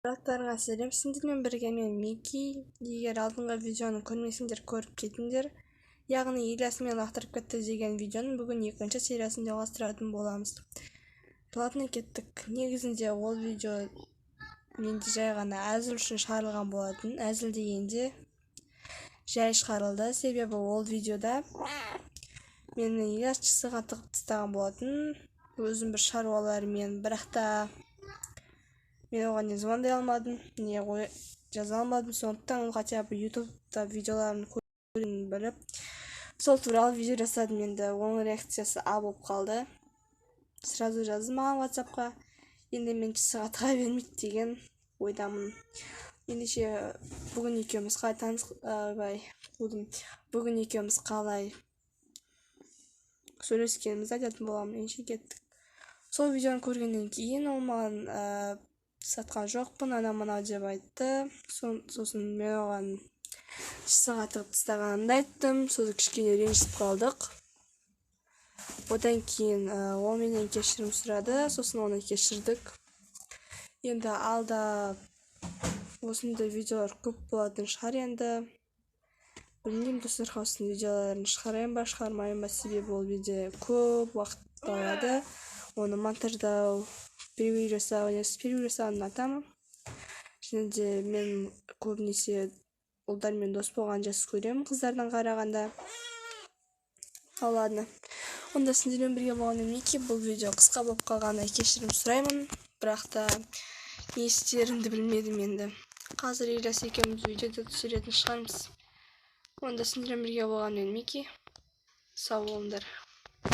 Барлықтарыңа сәлем, сендермен бірге мен Мики. Егер алдыңғы видеоны көрмесеңдер, көріп кетіңдер. Яғни Ильяс мені лақтырып кетті деген видеоның бүгін екінші сериясын жалғастыратын боламыз. Платно кеттік. Негізінде ол видео менде жай ғана әзіл үшін шығарылған болатын. Әзіл дегенде жай шығарылды, себебі ол видеода мені Ильяс чысыға тығып тастаған болатын. Өзім бір шаруалармен, бірақта мен оған не звондай алмадым, не жаза алмадым. Сондықтан ол хотя бы ютубта видеоларын көргенін біліп, сол туралы видео жасадым. Енді оның реакциясы А болып қалды. Сразу жазды маған WhatsAppқа. Енді мен чысыға тыға бермейді деген ойдамын. Ендеше бүгін екеуміз қалай сөйлескенімізді айтатын боламын. Ендеше кеттік. Сол видеоны көргеннен кейін ол маған сатқан жоқпын, ана-мынау деп айтты. Сосын мен оған чысыға тығып тастағанымды айттым. Сосын кішкене ренжісіп қалдық. Одан кейін ол менен кешірім сұрады, сосын оны кешірдік. Енді алда осындай видеолар көп болатын шығар енді. Білмеймін, достарға осындай видеоларын шығарайын ба, шығармайын ба, себебі ол видео көп уақыт алады. Оны монтаждау, перевод жасау ұнатамын. Және де мен көбінесе ұлдармен дос болған жақсы көремін, қыздардан қарағанда. Ал ладно. Онда сендермен бірге болғаннан Мики, бұл видео қысқа болып қалғанына кешірім сұраймын. Бірақ та не істерімді білмедім енді. Қазір Ильяс екеуміз видеода түсіретін шығармыз. Онда сендермен бірге болғаннан Мики, сау болыңдар.